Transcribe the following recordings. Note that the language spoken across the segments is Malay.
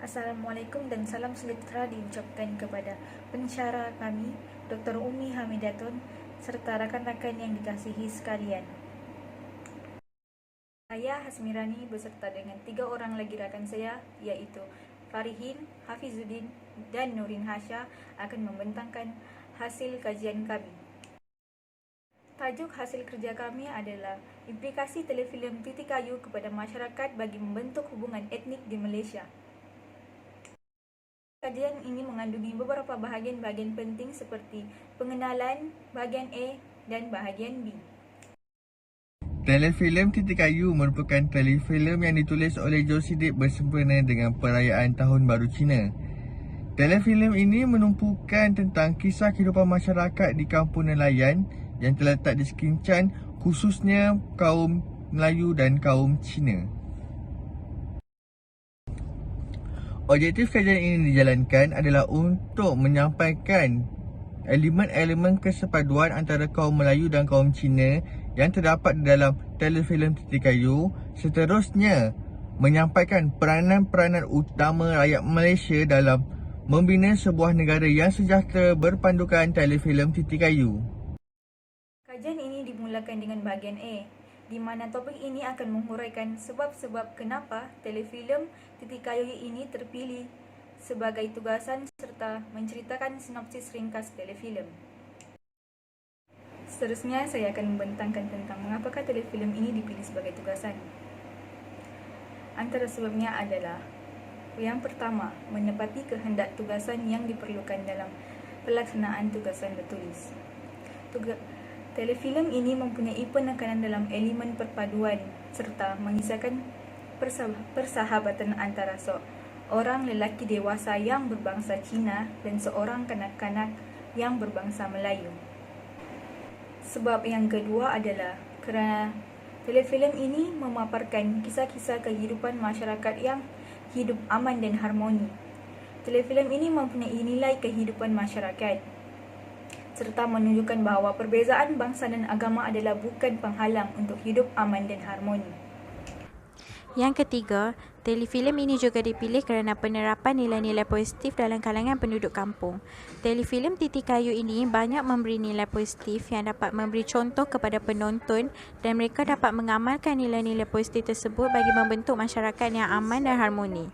Assalamualaikum dan salam sejahtera diucapkan kepada pensyarah kami, Dr. Umi Hamidatun, serta rakan-rakan yang dikasihi sekalian. Saya Hasmirani beserta dengan 3 orang lagi rakan saya, yaitu Farihin, Hafizuddin, dan Nurin Hasya akan membentangkan hasil kajian kami. Tajuk hasil kerja kami adalah implikasi telefilm Titik Kayu kepada masyarakat bagi membentuk hubungan etnik di Malaysia. Kajian ini mengandungi beberapa bahagian-bahagian penting seperti pengenalan, bahagian A dan bahagian B. Telefilm Titik Kayu merupakan telefilm yang ditulis oleh Joe Siddiq bersempena dengan perayaan Tahun Baru Cina. Telefilm ini menumpukan tentang kisah kehidupan masyarakat di kampung nelayan yang terletak di Sekinchan, khususnya kaum Melayu dan kaum Cina. Objektif kajian ini dijalankan adalah untuk menyampaikan elemen-elemen kesepaduan antara kaum Melayu dan kaum Cina yang terdapat di dalam telefilm Titik Kayu. Seterusnya, menyampaikan peranan-peranan utama rakyat Malaysia dalam membina sebuah negara yang sejahtera berpandukan telefilm Titik Kayu. Kajian ini dimulakan dengan bahagian A, di mana topik ini akan menghuraikan sebab-sebab kenapa telefilm Titik Kayu ini terpilih sebagai tugasan serta menceritakan sinopsis ringkas telefilm. Seterusnya, saya akan membentangkan tentang mengapakah telefilm ini dipilih sebagai tugasan. Antara sebabnya adalah: yang pertama, menepati kehendak tugasan yang diperlukan dalam pelaksanaan tugasan bertulis. Telefilm ini mempunyai penekanan dalam elemen perpaduan serta mengisahkan persahabatan antara seorang lelaki dewasa yang berbangsa Cina dan seorang kanak-kanak yang berbangsa Melayu. Sebab yang kedua adalah kerana telefilm ini memaparkan kisah-kisah kehidupan masyarakat yang hidup aman dan harmoni. Telefilm ini mempunyai nilai kehidupan masyarakat serta menunjukkan bahawa perbezaan bangsa dan agama adalah bukan penghalang untuk hidup aman dan harmoni. Yang ketiga, telefilm ini juga dipilih kerana penerapan nilai-nilai positif dalam kalangan penduduk kampung. Telefilm Titik Kayu ini banyak memberi nilai positif yang dapat memberi contoh kepada penonton dan mereka dapat mengamalkan nilai-nilai positif tersebut bagi membentuk masyarakat yang aman dan harmoni.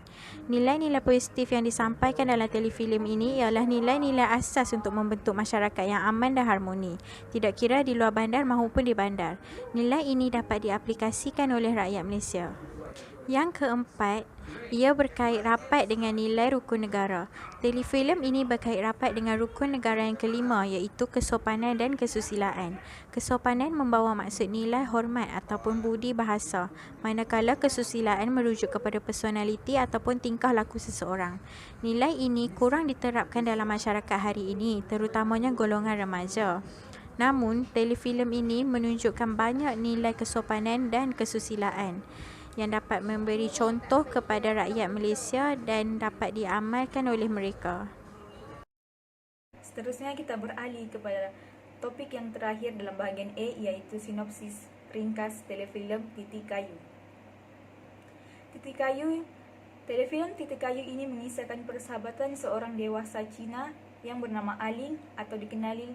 Nilai-nilai positif yang disampaikan dalam telefilm ini ialah nilai-nilai asas untuk membentuk masyarakat yang aman dan harmoni, tidak kira di luar bandar maupun di bandar. Nilai ini dapat diaplikasikan oleh rakyat Malaysia. Yang keempat, ia berkait rapat dengan nilai rukun negara. Telefilm ini berkait rapat dengan rukun negara yang kelima, iaitu kesopanan dan kesusilaan. Kesopanan membawa maksud nilai hormat ataupun budi bahasa, manakala kesusilaan merujuk kepada personaliti ataupun tingkah laku seseorang. Nilai ini kurang diterapkan dalam masyarakat hari ini, terutamanya golongan remaja. Namun, telefilm ini menunjukkan banyak nilai kesopanan dan kesusilaan yang dapat memberi contoh kepada rakyat Malaysia dan dapat diamalkan oleh mereka. Seterusnya, kita beralih kepada topik yang terakhir dalam bahagian A, iaitu sinopsis ringkas telefilm Titik Kayu. Telefilm Titik Kayu ini mengisahkan persahabatan seorang dewasa Cina yang bernama Alim atau dikenali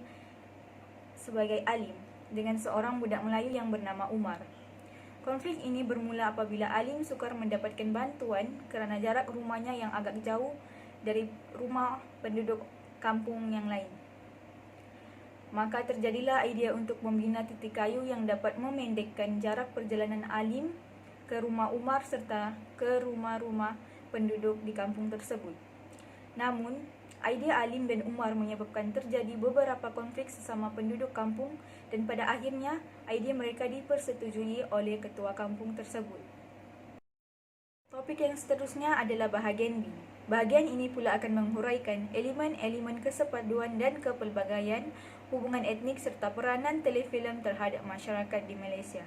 sebagai Alim dengan seorang budak Melayu yang bernama Umar. Konflik ini bermula apabila Alim sukar mendapatkan bantuan kerana jarak rumahnya yang agak jauh dari rumah penduduk kampung yang lain. Maka terjadilah idea untuk membina Titik Kayu yang dapat memendekkan jarak perjalanan Alim ke rumah Umar serta ke rumah-rumah penduduk di kampung tersebut. Namun, idea Alim dan Umar menyebabkan terjadi beberapa konflik sesama penduduk kampung dan pada akhirnya idea mereka dipersetujui oleh ketua kampung tersebut. Topik yang seterusnya adalah bahagian B. Bahagian ini pula akan menghuraikan elemen-elemen kesepaduan dan kepelbagaian hubungan etnik serta peranan telefilm terhadap masyarakat di Malaysia.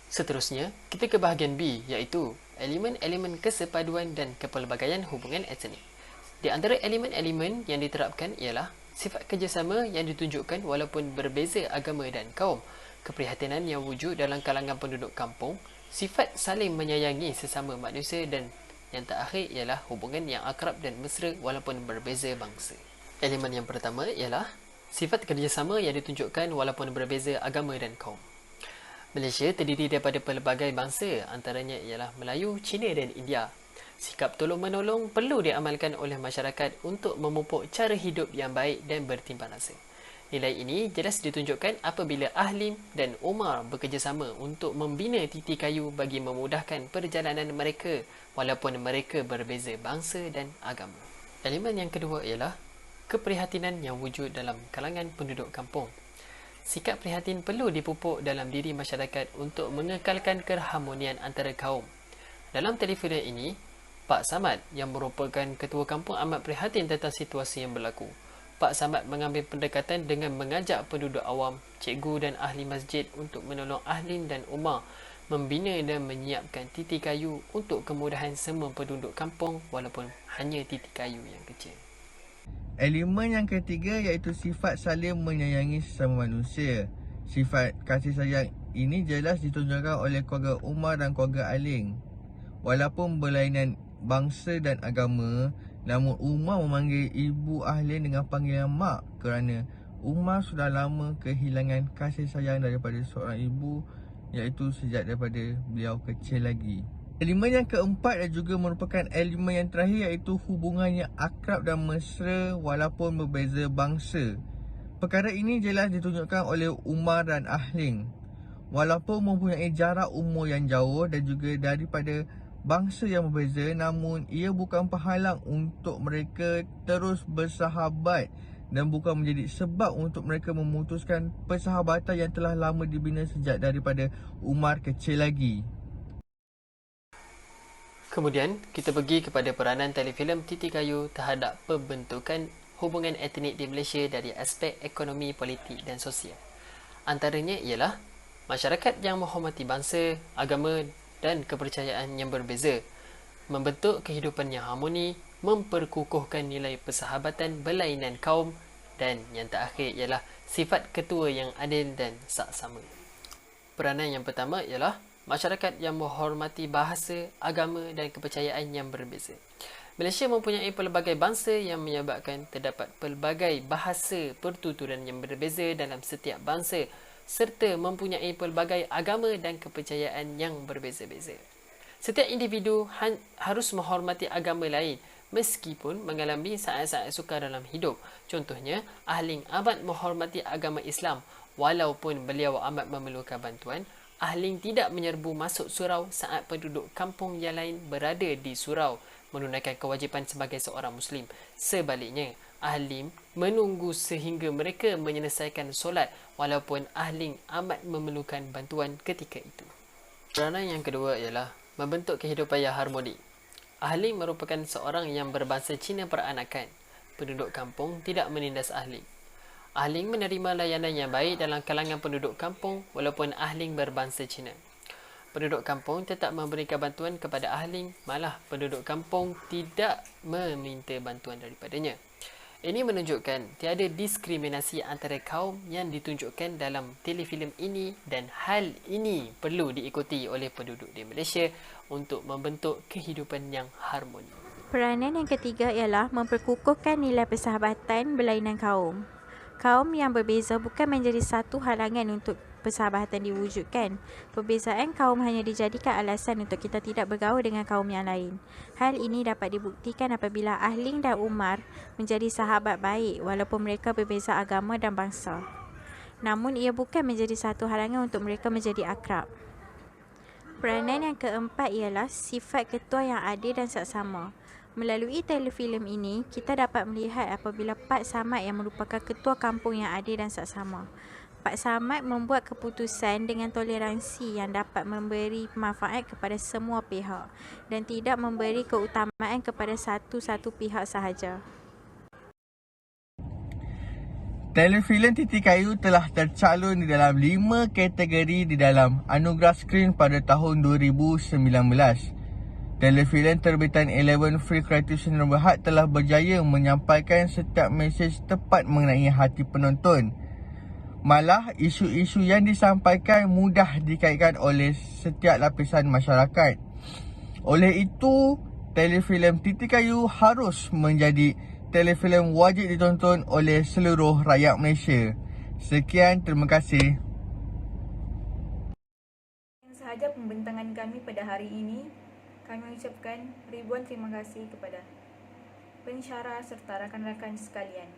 Seterusnya, kita ke bahagian B, iaitu elemen-elemen kesepaduan dan kepelbagaian hubungan etnik. Di antara elemen-elemen yang diterapkan ialah sifat kerjasama yang ditunjukkan walaupun berbeza agama dan kaum, keprihatinan yang wujud dalam kalangan penduduk kampung, sifat saling menyayangi sesama manusia dan yang terakhir ialah hubungan yang akrab dan mesra walaupun berbeza bangsa. Elemen yang pertama ialah sifat kerjasama yang ditunjukkan walaupun berbeza agama dan kaum. Malaysia terdiri daripada pelbagai bangsa, antaranya ialah Melayu, Cina dan India. Sikap tolong-menolong perlu diamalkan oleh masyarakat untuk memupuk cara hidup yang baik dan bertimbang rasa. Nilai ini jelas ditunjukkan apabila Ahlim dan Umar bekerjasama untuk membina titi kayu bagi memudahkan perjalanan mereka walaupun mereka berbeza bangsa dan agama. Elemen yang kedua ialah keprihatinan yang wujud dalam kalangan penduduk kampung. Sikap prihatin perlu dipupuk dalam diri masyarakat untuk mengekalkan keharmonian antara kaum. Dalam telefilm ini, Pak Samad yang merupakan ketua kampung amat prihatin tentang situasi yang berlaku. Pak Samad mengambil pendekatan dengan mengajak penduduk awam, cikgu dan ahli masjid untuk menolong Ahlim dan Umar membina dan menyiapkan titi kayu untuk kemudahan semua penduduk kampung walaupun hanya titi kayu yang kecil. Elemen yang ketiga iaitu sifat saling menyayangi sesama manusia. Sifat kasih sayang ini jelas ditunjukkan oleh keluarga Umar dan keluarga Aling. Walaupun berlainan bangsa dan agama, namun Umar memanggil ibu Ahlin dengan panggilan mak kerana Umar sudah lama kehilangan kasih sayang daripada seorang ibu, iaitu sejak daripada beliau kecil lagi. Elemen yang keempat dan juga merupakan elemen yang terakhir iaitu hubungan yang akrab dan mesra walaupun berbeza bangsa. Perkara ini jelas ditunjukkan oleh Umar dan Ahlin. Walaupun mempunyai jarak umur yang jauh dan juga daripada bangsa yang berbeza, namun ia bukan penghalang untuk mereka terus bersahabat dan bukan menjadi sebab untuk mereka memutuskan persahabatan yang telah lama dibina sejak daripada Umar kecil lagi. Kemudian, kita pergi kepada peranan telefilm Titi Kayu terhadap pembentukan hubungan etnik di Malaysia dari aspek ekonomi, politik dan sosial. Antaranya ialah masyarakat yang menghormati bangsa, agama dan kepercayaan yang berbeza, membentuk kehidupan yang harmoni, memperkukuhkan nilai persahabatan berlainan kaum dan yang terakhir ialah sifat ketua yang adil dan saksama. Peranan yang pertama ialah masyarakat yang menghormati bahasa, agama dan kepercayaan yang berbeza. Malaysia mempunyai pelbagai bangsa yang menyebabkan terdapat pelbagai bahasa pertuturan yang berbeza dalam setiap bangsa serta mempunyai pelbagai agama dan kepercayaan yang berbeza-beza. Setiap individu harus menghormati agama lain meskipun mengalami saat-saat sukar dalam hidup. Contohnya, Ahling amat menghormati agama Islam walaupun beliau amat memerlukan bantuan. Ahling tidak menyerbu masuk surau saat penduduk kampung yang lain berada di surau menunaikan kewajipan sebagai seorang Muslim. Sebaliknya, Ahlim menunggu sehingga mereka menyelesaikan solat walaupun Ahling amat memerlukan bantuan ketika itu. Peranan yang kedua ialah membentuk kehidupan yang harmoni. Ahling merupakan seorang yang berbangsa Cina peranakan. Penduduk kampung tidak menindas Ahling. Ahling menerima layanan yang baik dalam kalangan penduduk kampung walaupun Ahling berbangsa Cina. Penduduk kampung tetap memberikan bantuan kepada Ahling, malah penduduk kampung tidak meminta bantuan daripadanya. Ini menunjukkan tiada diskriminasi antara kaum yang ditunjukkan dalam telefilm ini dan hal ini perlu diikuti oleh penduduk di Malaysia untuk membentuk kehidupan yang harmoni. Peranan yang ketiga ialah memperkukuhkan nilai persahabatan berlainan kaum. Kaum yang berbeza bukan menjadi satu halangan untuk persahabatan diwujudkan. Perbezaan kaum hanya dijadikan alasan untuk kita tidak bergaul dengan kaum yang lain. Hal ini dapat dibuktikan apabila Ahling dan Umar menjadi sahabat baik walaupun mereka berbeza agama dan bangsa. Namun ia bukan menjadi satu halangan untuk mereka menjadi akrab. Peranan yang keempat ialah sifat ketua yang adil dan saksama. Melalui telefilm ini, kita dapat melihat apabila Pak Samad yang merupakan ketua kampung yang adil dan saksama. Pak Samad membuat keputusan dengan toleransi yang dapat memberi manfaat kepada semua pihak dan tidak memberi keutamaan kepada satu-satu pihak sahaja. Telefilm Titi Kayu telah tercalon di dalam 5 kategori di dalam Anugerah Skrin pada tahun 2019. Telefilm terbitan 11 Free Creative Channel Berhad telah berjaya menyampaikan setiap mesej tepat mengenai hati penonton. Malah, isu-isu yang disampaikan mudah dikaitkan oleh setiap lapisan masyarakat. Oleh itu, telefilm Titik Kayu harus menjadi telefilm wajib ditonton oleh seluruh rakyat Malaysia. Sekian, terima kasih. Yang sahaja pembentangan kami pada hari ini. Kami ucapkan ribuan terima kasih kepada pensyarah serta rakan-rakan sekalian.